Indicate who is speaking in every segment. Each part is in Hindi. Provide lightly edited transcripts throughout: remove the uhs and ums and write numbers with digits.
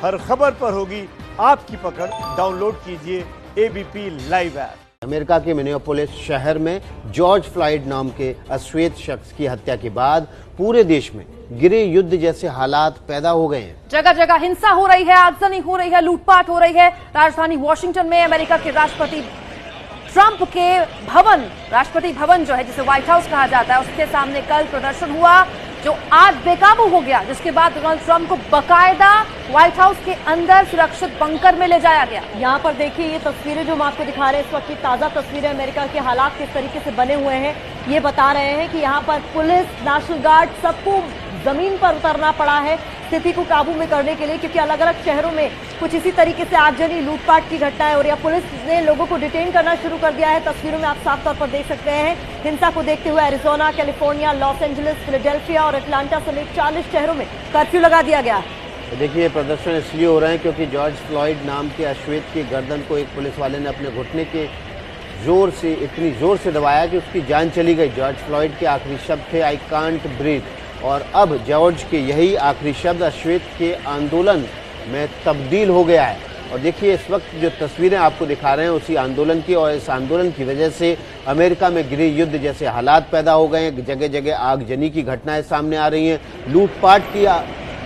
Speaker 1: हर खबर पर होगी आपकी पकड़। डाउनलोड कीजिए एबीपी लाइव ऐप।
Speaker 2: अमेरिका के मिनियापोलिस शहर में जॉर्ज फ्लॉयड नाम के अश्वेत शख्स की हत्या के बाद पूरे देश में गृह युद्ध जैसे हालात पैदा हो गए हैं।
Speaker 3: जगह जगह हिंसा हो रही है, आगजनी हो रही है, लूटपाट हो रही है। राजधानी वॉशिंगटन में अमेरिका के राष्ट्रपति ट्रंप के भवन, राष्ट्रपति भवन जो है जिसे व्हाइट हाउस कहा जाता है, उसके सामने कल प्रदर्शन हुआ जो आज बेकाबू हो गया, जिसके बाद डोनाल्ड ट्रंप को बकायदा व्हाइट हाउस के अंदर सुरक्षित बंकर में ले जाया गया। यहाँ पर देखिए ये तस्वीरें जो हम आपको दिखा रहे हैं, इस वक्त की ताजा तस्वीरें अमेरिका के हालात किस तरीके से बने हुए हैं ये बता रहे हैं कि यहाँ पर पुलिस, नेशनल गार्ड, सबको जमीन पर उतरना पड़ा है स्थिति को काबू में करने के लिए, क्योंकि अलग अलग शहरों में कुछ इसी तरीके से आगजनी, लूटपाट की घटनाएं हो रही है। पुलिस ने लोगों को डिटेन करना शुरू कर दिया है। तस्वीरों में आप साफ तौर पर देख सकते हैं हिंसा को देखते हुए Arizona, California, Los Angeles, Philadelphia और अटलांटा समेत 40 शहरों में कर्फ्यू लगा दिया गया है।
Speaker 2: देखिए प्रदर्शन इसलिए हो रहे हैं क्योंकि जॉर्ज फ्लॉयड नाम के अश्वेत की गर्दन को एक पुलिस वाले ने अपने घुटने के इतनी जोर से दबाया कि उसकी जान चली गई। जॉर्ज फ्लॉयड के आखिरी शब्द थे आई कांट ब्रीथ, और अब जॉर्ज के यही आखिरी शब्द अश्वेत के आंदोलन में तब्दील हो गया है। और देखिए इस वक्त जो तस्वीरें आपको दिखा रहे हैं उसी आंदोलन की, और इस आंदोलन की वजह से अमेरिका में गृह युद्ध जैसे हालात पैदा हो गए हैं। जगह जगह आगजनी की घटनाएं सामने आ रही हैं, लूटपाट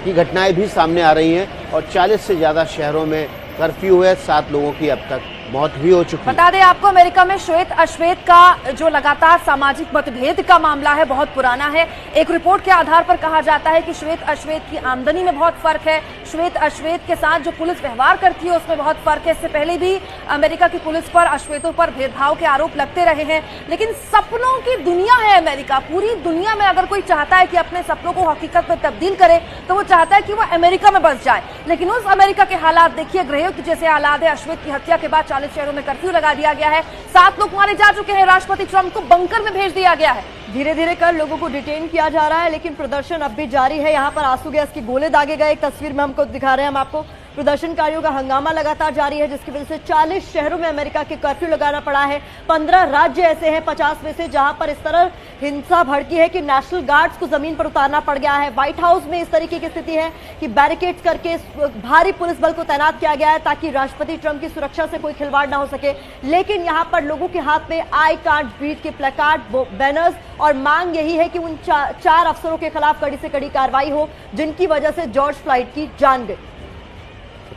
Speaker 2: की घटनाएं भी सामने आ रही हैं, और 40 से ज्यादा शहरों में कर्फ्यू है। 7 लोगों की अब तक मौत भी हो चुकी है।
Speaker 3: बता दें आपको, अमेरिका में श्वेत अश्वेत का जो लगातार सामाजिक मतभेद का मामला है बहुत पुराना है। एक रिपोर्ट के आधार पर कहा जाता है कि श्वेत अश्वेत की आमदनी में बहुत फर्क है, श्वेत अश्वेत के साथ जो पुलिस व्यवहार करती है उसमें बहुत फर्क है। इससे पहले भी अमेरिका की पुलिस पर अश्वेतों पर भेदभाव के आरोप लगते रहे हैं। लेकिन सपनों की दुनिया है अमेरिका। पूरी दुनिया में अगर कोई चाहता है कि अपने सपनों को हकीकत में तब्दील करे तो वो चाहता है कि वो अमेरिका में बस जाए। लेकिन उस अमेरिका के हालात देखिए, गृहयुद्ध जैसे हालात है। अश्वेत की हत्या के बाद 40 शहरों में कर्फ्यू लगा दिया गया है। 7 लोग मारे जा चुके हैं। राष्ट्रपति ट्रंप को बंकर में भेज दिया गया है। धीरे धीरे कर लोगों को डिटेन किया जा रहा है, लेकिन प्रदर्शन अब भी जारी है। यहाँ पर आंसू गैस के गोले दागे गए, एक तस्वीर में हमको दिखा रहे हैं हम आपको। प्रदर्शनकारियों का हंगामा लगातार जारी है, जिसकी वजह से 40 शहरों में अमेरिका के कर्फ्यू लगाना पड़ा है। 15 राज्य ऐसे हैं 50 में से जहां पर इस तरह हिंसा भड़की है कि नेशनल गार्ड्स को जमीन पर उतारना पड़ गया है। व्हाइट हाउस में इस तरीके की स्थिति है कि बैरिकेड्स करके भारी पुलिस बल को तैनात किया गया है ताकि राष्ट्रपति ट्रंप की सुरक्षा से कोई खिलवाड़ ना हो सके। लेकिन यहां पर लोगों के हाथ में आई कांट ब्रीथ के प्लेकार्ड, बैनर्स, और मांग यही है कि उन 4 अफसरों के खिलाफ कड़ी से कड़ी कार्रवाई हो जिनकी वजह से जॉर्ज फ्लॉयड की जान गई।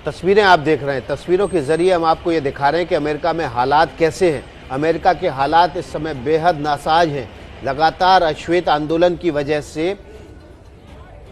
Speaker 2: तस्वीरें आप देख रहे हैं, तस्वीरों के जरिए हम आपको ये दिखा रहे हैं कि अमेरिका में हालात कैसे हैं। अमेरिका के हालात इस समय बेहद नासाज हैं। लगातार अश्वेत आंदोलन की वजह से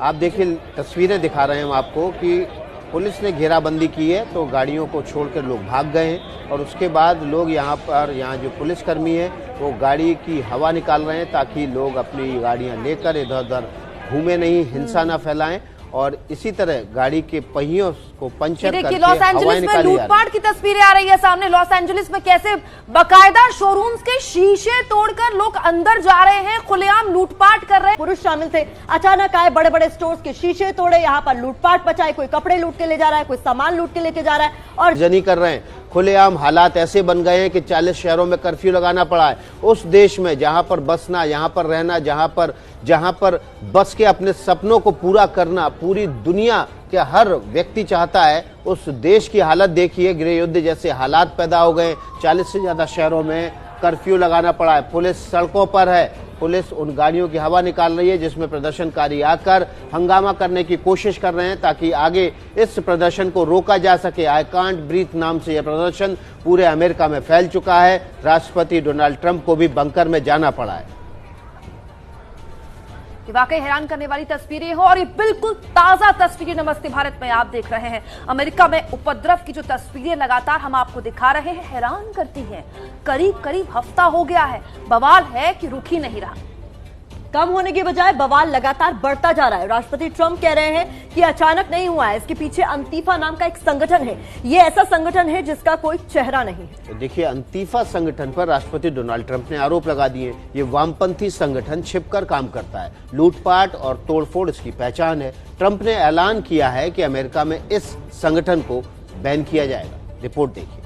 Speaker 2: आप देखिए तस्वीरें दिखा रहे हैं हम आपको कि पुलिस ने घेराबंदी की है तो गाड़ियों को छोड़कर लोग भाग गए हैं, और उसके बाद लोग यहाँ जो पुलिसकर्मी हैं वो गाड़ी की हवा निकाल रहे हैं ताकि लोग अपनी गाड़ियाँ लेकर इधर उधर घूमे नहीं, हिंसा ना फैलाएं। और इसी तरह गाड़ी के पहियों को पंचर करके
Speaker 3: लॉस एंजलिस में लूटपाट की तस्वीरें आ रही है सामने। लॉस एंजलिस में कैसे बकायदा शोरूम्स के शीशे तोड़कर लोग अंदर जा रहे हैं, खुलेआम लूटपाट कर रहे हैं। पुरुष शामिल थे, अचानक आए, बड़े बड़े स्टोर्स के शीशे तोड़े, यहाँ पर लूटपाट मचाए, कोई कपड़े लूट के ले जा रहा है, कोई सामान लूट के लेके जा रहा है और
Speaker 2: जनी कर रहे हैं। खुलेआम हालात ऐसे बन गए हैं कि 40 शहरों में कर्फ्यू लगाना पड़ा है। उस देश में जहां पर बसना, यहां पर रहना, जहां पर बस के अपने सपनों को पूरा करना पूरी दुनिया के हर व्यक्ति चाहता है, उस देश की हालत देखिए। गृह युद्ध जैसे हालात पैदा हो गए। 40 से ज्यादा शहरों में कर्फ्यू लगाना पड़ा है। पुलिस सड़कों पर है, पुलिस उन गाड़ियों की हवा निकाल रही है जिसमें प्रदर्शनकारी आकर हंगामा करने की कोशिश कर रहे हैं ताकि आगे इस प्रदर्शन को रोका जा सके। आई कांट ब्रीथ नाम से यह प्रदर्शन पूरे अमेरिका में फैल चुका है। राष्ट्रपति डोनाल्ड ट्रंप को भी बंकर में जाना पड़ा है।
Speaker 3: वाकई हैरान करने वाली तस्वीरें हो, और ये बिल्कुल ताजा तस्वीरें नमस्ते भारत में आप देख रहे हैं। अमेरिका में उपद्रव की जो तस्वीरें लगातार हम आपको दिखा रहे हैं हैरान करती हैं। करीब करीब हफ्ता हो गया है, बवाल है कि रुक ही नहीं रहा। कम होने के बजाय बवाल लगातार बढ़ता जा रहा है। राष्ट्रपति ट्रंप कह रहे हैं कि अचानक नहीं हुआ है, इसके पीछे अंतिफा नाम का एक संगठन है। ये ऐसा संगठन है जिसका कोई चेहरा नहीं है।
Speaker 2: देखिए अंतिफा संगठन पर राष्ट्रपति डोनाल्ड ट्रंप ने आरोप लगा दिए। ये वामपंथी संगठन छिपकर काम करता है, लूटपाट और तोड़फोड़ इसकी पहचान है। ट्रंप ने ऐलान किया है कि अमेरिका में इस संगठन को बैन किया जाएगा। रिपोर्ट देखिए।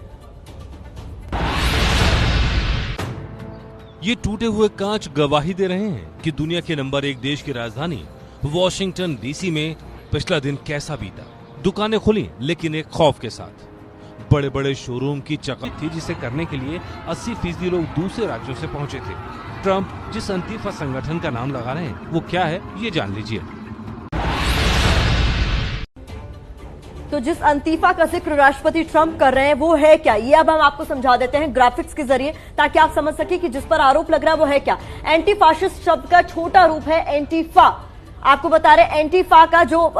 Speaker 4: ये टूटे हुए कांच गवाही दे रहे हैं कि दुनिया के नंबर 1 देश की राजधानी वॉशिंगटन डीसी में पिछला दिन कैसा बीता। दुकानें खुली लेकिन एक खौफ के साथ। बड़े बड़े शोरूम की चकम थी जिसे करने के लिए 80% लोग दूसरे राज्यों से पहुंचे थे। ट्रंप जिस अंतिफा संगठन का नाम लगा रहे हैं वो क्या है ये जान लीजिए।
Speaker 5: तो जिस अंतिफा का जिक्र राष्ट्रपति ट्रंप कर रहे हैं वो है क्या, ये अब हम आपको समझा देते हैं ग्राफिक्स के जरिए ताकि आप समझ सके कि जिस पर आरोप लग रहा है वो है क्या। एंटी फाशिस्ट शब्द का छोटा रूप है एंटीफा। आपको बता रहे एंटीफा का जो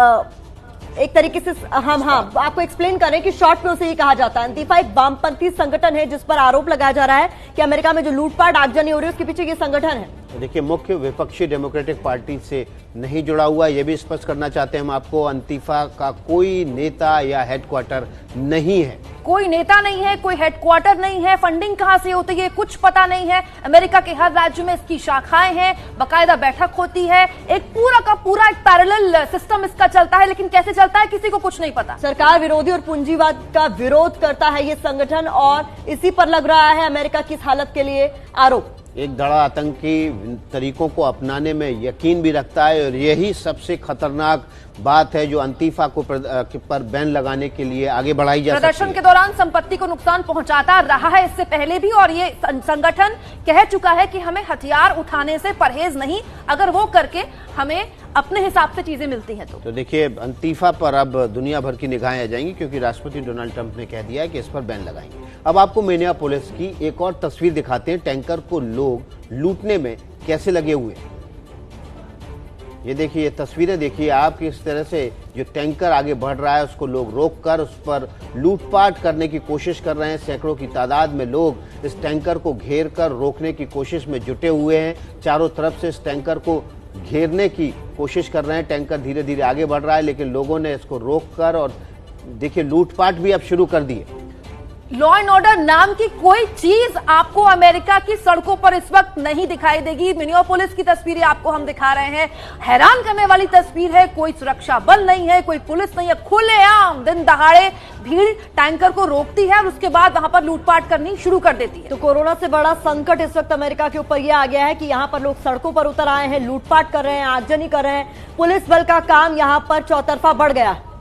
Speaker 5: एक तरीके से हम आपको एक्सप्लेन करें कि शॉर्ट में उसे ये कहा जाता है। अंतिफा एक वामपंथी संगठन है जिस पर आरोप लगाया जा रहा है कि अमेरिका में जो लूटपाट आगजनी हो रही है उसके पीछे ये संगठन है।
Speaker 2: देखिए, मुख्य विपक्षी डेमोक्रेटिक पार्टी से नहीं जुड़ा हुआ, ये भी स्पष्ट करना चाहते हैं हम आपको। अंतिफा का कोई नेता या हेडक्वार्टर नहीं है,
Speaker 3: कोई नेता नहीं है, कोई हेडक्वार्टर नहीं है। फंडिंग कहां से होती है कुछ पता नहीं है। अमेरिका के हर राज्य में इसकी शाखाएं हैं, बकायदा बैठक होती है, एक पूरा का पूरा एक पैरेलल सिस्टम इसका चलता है, लेकिन कैसे चलता है किसी को कुछ नहीं पता।
Speaker 5: सरकार विरोधी और पूंजीवाद का विरोध करता है ये संगठन और इसी पर लग रहा है अमेरिका की इस हालत के लिए आरोप।
Speaker 2: एक धड़ा आतंकी तरीकों को अपनाने में यकीन भी रखता है और यही सबसे खतरनाक बात है जो अंतिफा को पर बैन लगाने के लिए आगे बढ़ाई जा सकती है।
Speaker 3: प्रदर्शन के दौरान संपत्ति को नुकसान पहुंचाता रहा है इससे पहले भी, और ये संगठन कह चुका है कि हमें हथियार उठाने से परहेज नहीं, अगर वो करके हमें अपने हिसाब से चीजें मिलती हैं तो
Speaker 2: देखिए, अंतिफा पर अब दुनिया भर की निगाहें आ जाएंगी क्योंकि राष्ट्रपति डोनाल्ड ट्रंप ने कह दिया है कि इस पर बैन लगाएंगे। अब आपको मिनियापोलिस की एक और तस्वीर दिखाते हैं, टैंकर को लोग लूटने में कैसे लगे हुए। ये देखिए, ये तस्वीरें देखिए आप, किस तरह से जो टैंकर आगे बढ़ रहा है उसको लोग रोककर उस पर लूटपाट करने की कोशिश कर रहे हैं। सैकड़ों की तादाद में लोग इस टैंकर को घेर कर रोकने की कोशिश में जुटे हुए हैं। चारों तरफ से इस टैंकर को घेरने की कोशिश कर रहे हैं। टैंकर धीरे धीरे आगे बढ़ रहा है लेकिन लोगों ने इसको रोककर और देखिए लूटपाट भी अब शुरू कर दी है।
Speaker 3: लॉ एंड ऑर्डर नाम की कोई चीज आपको अमेरिका की सड़कों पर इस वक्त नहीं दिखाई देगी। मिनियापोलिस की तस्वीरें आपको हम दिखा रहे हैं, हैरान करने वाली तस्वीर है। कोई सुरक्षा बल नहीं है, कोई पुलिस नहीं है, खुलेआम दिन दहाड़े भीड़ टैंकर को रोकती है और उसके बाद वहां पर लूटपाट करनी शुरू कर देती है।
Speaker 5: तो कोरोना से बड़ा संकट इस वक्त अमेरिका के ऊपर यह आ गया है कि यहाँ पर लोग सड़कों पर उतर आए हैं, लूटपाट कर रहे हैं, आगजनी कर रहे हैं। पुलिस बल का काम यहाँ पर चौतरफा बढ़ गया है।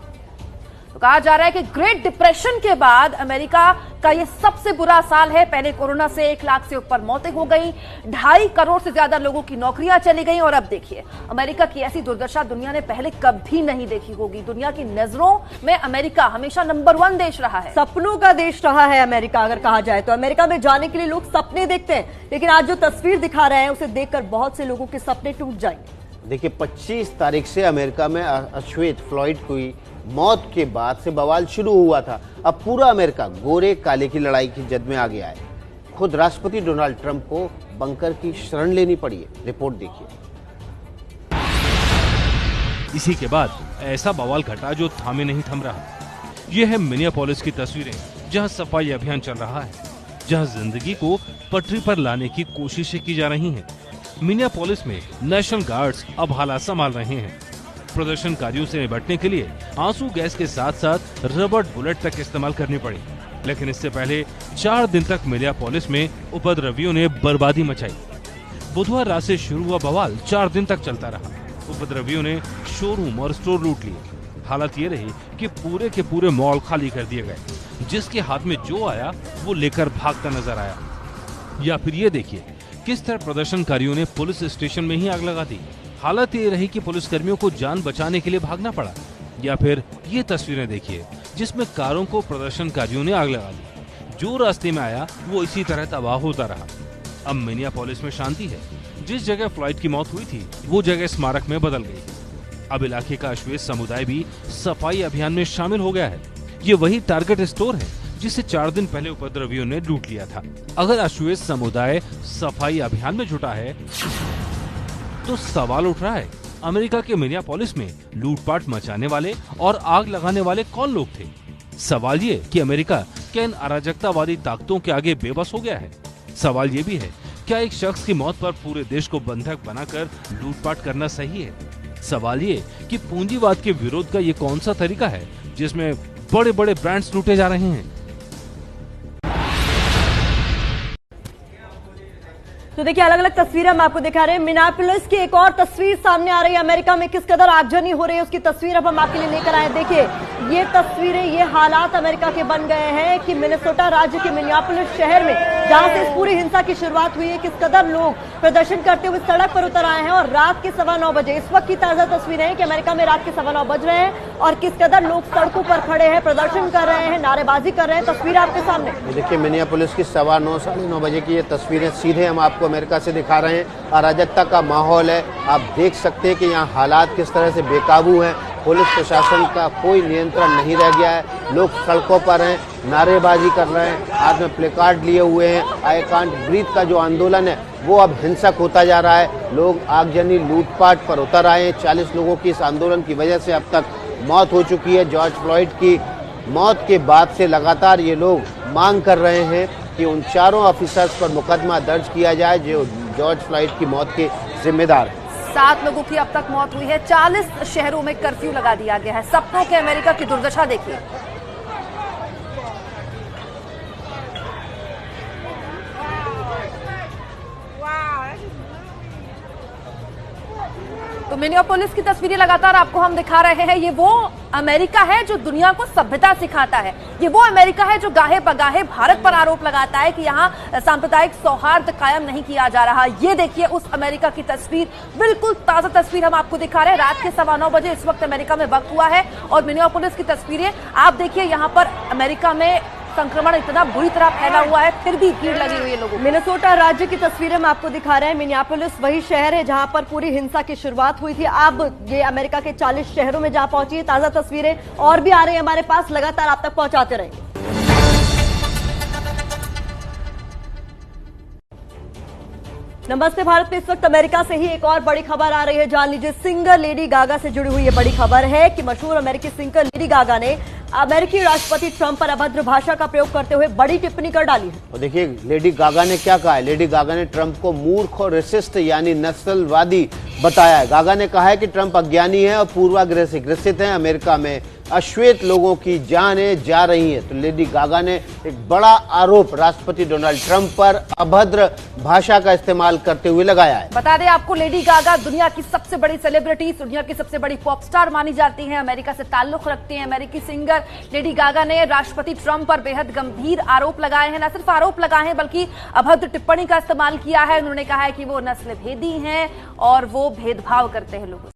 Speaker 3: तो कहा जा रहा है कि ग्रेट डिप्रेशन के बाद अमेरिका का ये सबसे बुरा साल है। पहले कोरोना से 1 लाख से ऊपर मौतें हो गई, 2.5 करोड़ से ज्यादा लोगों की नौकरियां चली गई, और अब देखिए अमेरिका की ऐसी दुर्दशा दुनिया ने पहले कभी नहीं देखी होगी। दुनिया की नजरों में अमेरिका हमेशा नंबर 1 देश रहा है,
Speaker 5: सपनों का देश रहा है अमेरिका। अगर कहा जाए तो अमेरिका में जाने के लिए लोग सपने देखते हैं, लेकिन आज जो तस्वीर दिखा रहे हैं उसे देखकर बहुत से लोगों के सपने टूट जाएंगे।
Speaker 2: देखिए, 25 तारीख से अमेरिका में अश्वेत फ्लॉयड की मौत के बाद से बवाल शुरू हुआ था। अब पूरा अमेरिका गोरे काले की लड़ाई की जद में आ गया है। खुद राष्ट्रपति डोनाल्ड ट्रंप को बंकर की शरण लेनी पड़ी है। रिपोर्ट देखिए।
Speaker 4: इसी के बाद ऐसा बवाल घटा जो थामे नहीं थम रहा। यह है मिनियापोलिस की तस्वीरें, जहां सफाई अभियान चल रहा है, जहां जिंदगी को पटरी पर लाने की कोशिशें की जा रही हैं। मिनियापोलिस में नेशनल गार्ड्स अब हालात संभाल रहे हैं। प्रदर्शनकारियों से निपटने के लिए आंसू गैस के साथ साथ रबर बुलेट तक इस्तेमाल करनी पड़ी, लेकिन इससे पहले 4 दिन तक मिनियापोलिस में उपद्रवियों ने बर्बादी मचाई। बुधवार रात से शुरू हुआ बवाल 4 दिन तक चलता रहा। उपद्रवियों ने शोरूम और स्टोर लूट लिए। हालत ये रही कि पूरे के पूरे मॉल खाली कर दिए गए। जिसके हाथ में जो आया वो लेकर भागता नजर आया। या फिर ये देखिए किस तरह प्रदर्शनकारियों ने पुलिस स्टेशन में ही आग लगा दी। हालत ये रही कि पुलिसकर्मियों को जान बचाने के लिए भागना पड़ा। या फिर ये तस्वीरें देखिए जिसमें कारों को प्रदर्शनकारियों ने आग लगा दी। जो रास्ते में आया वो इसी तरह तबाह होता रहा। अब मिनियापोलिस में शांति है। जिस जगह फ्लाइट की मौत हुई थी वो जगह स्मारक में बदल गई। अब इलाके का अश्वेत समुदाय भी सफाई अभियान में शामिल हो गया है। ये वही टारगेट स्टोर है जिसे 4 दिन पहले उपद्रवियों ने लूट लिया था। अगर अश्वेत समुदाय सफाई अभियान में जुटा है तो सवाल उठ रहा है, अमेरिका के मिनियापोलिस में लूटपाट मचाने वाले और आग लगाने वाले कौन लोग थे? सवाल ये कि अमेरिका क्या इन अराजकतावादी ताकतों के आगे बेबस हो गया है? सवाल ये भी है, क्या एक शख्स की मौत पर पूरे देश को बंधक बनाकर लूटपाट करना सही है? सवाल ये कि पूंजीवाद के विरोध का ये कौन सा तरीका है जिसमें बड़े बड़े ब्रांड्स लूटे जा रहे हैं?
Speaker 5: तो देखिए अलग अलग तस्वीरें हम आपको दिखा रहे हैं। मिनियापोलिस की एक और तस्वीर सामने आ रही है। अमेरिका में किस कदर आगजनी हो रही है उसकी तस्वीर अब हम आपके लिए लेकर आए। देखिए ये तस्वीरें, ये हालात अमेरिका के बन गए हैं कि मिनेसोटा राज्य के मिनियापोलिस शहर में, जहां से इस पूरी हिंसा की शुरुआत हुई है, किस कदर लोग प्रदर्शन करते हुए सड़क पर उतर आए हैं। और रात के 9:15 बजे इस वक्त की ताजा तस्वीरें हैं कि अमेरिका में रात के 9:15 बज रहे हैं और किस कदर लोग सड़कों पर खड़े हैं, प्रदर्शन कर रहे हैं, नारेबाजी कर रहे हैं। तस्वीर आपके सामने
Speaker 2: देखिए मिनियापोलिस की 9:15 साढ़े 9 बजे की ये तस्वीरें सीधे हम आपको अमेरिका से दिखा रहे हैं। अराजकता का माहौल है, आप देख सकते हैं कि यहाँ हालात किस तरह से बेकाबू हैं। पुलिस प्रशासन का कोई नियंत्रण नहीं रह गया है। लोग सड़कों पर हैं, नारेबाजी कर रहे हैं, हाथ में प्लेकार्ड लिए हुए हैं। आई कांट ब्रीथ का जो आंदोलन है वो अब हिंसक होता जा रहा है। लोग आगजनी लूटपाट पर उतर आए हैं। 40 लोगों की इस आंदोलन की वजह से अब तक मौत हो चुकी है। जॉर्ज फ्लॉयड की मौत के बाद से लगातार ये लोग मांग कर रहे हैं कि उन चारों ऑफिसर्स पर मुकदमा दर्ज किया जाए जो जॉर्ज फ्लॉयड की मौत के जिम्मेदार हैं।
Speaker 3: 7 लोगों की अब तक मौत हुई है। 40 शहरों में कर्फ्यू लगा दिया गया है। सपनों के अमेरिका की दुर्दशा देखिए। तो मिनियापोलिस की तस्वीरें लगातार आपको हम दिखा रहे हैं। ये वो अमेरिका है जो दुनिया को सभ्यता सिखाता है। ये वो अमेरिका है जो गाहे बगाहे भारत पर आरोप लगाता है कि यहाँ सांप्रदायिक सौहार्द कायम नहीं किया जा रहा। ये देखिए उस अमेरिका की तस्वीर, बिल्कुल ताजा तस्वीर हम आपको दिखा रहे हैं। रात के 9:15 बजे इस वक्त अमेरिका में वक्त हुआ है और मिनियापोलिस की तस्वीरें आप देखिए। यहाँ पर अमेरिका में संक्रमण इतना बुरी तरह फैला हुआ है, फिर भी भीड़ लगी हुई है लोगों को।
Speaker 5: मिनेसोटा राज्य की तस्वीरें हम आपको दिखा रहे हैं। मिनियापोलिस वही शहर है जहां पर पूरी हिंसा की शुरुआत हुई थी। अब ये अमेरिका के 40 शहरों में जहां पहुंची है। ताजा तस्वीरें और भी आ रही है हमारे पास, लगातार आप तक पहुंचाते रहेंगे। नमस्ते भारत में इस वक्त अमेरिका से ही एक और बड़ी खबर आ रही है। जान लीजिए, सिंगर लेडी गागा से जुड़ी हुई ये बड़ी खबर है कि मशहूर अमेरिकी सिंगर लेडी गागा ने अमेरिकी राष्ट्रपति ट्रंप पर अभद्र भाषा का प्रयोग करते हुए बड़ी टिप्पणी कर डाली है।
Speaker 2: और देखिए लेडी गागा ने क्या कहा है। लेडी गागा ने ट्रंप को मूर्ख और रेसिस्ट यानी नस्लवादी बताया है। गागा ने कहा है कि ट्रंप अज्ञानी है और पूर्वाग्रह से ग्रसित हैं। अमेरिका में अश्वेत लोगों की जानें जा रही हैं। तो लेडी गागा ने एक बड़ा आरोप राष्ट्रपति डोनाल्ड ट्रंप पर अभद्र भाषा का इस्तेमाल करते हुए लगाया है।
Speaker 3: बता दें आपको, लेडी गागा दुनिया की सबसे बड़ी सेलिब्रिटी, दुनिया की सबसे बड़ी पॉप स्टार मानी जाती हैं। अमेरिका से ताल्लुक रखती हैं। अमेरिकी सिंगर लेडी गागा ने राष्ट्रपति ट्रंप पर बेहद गंभीर आरोप लगाए हैं। न सिर्फ आरोप लगाए हैं बल्कि अभद्र टिप्पणी का इस्तेमाल किया है। उन्होंने कहा है कि वो नस्ल भेदी हैं और वो भेदभाव करते हैं लोगों से।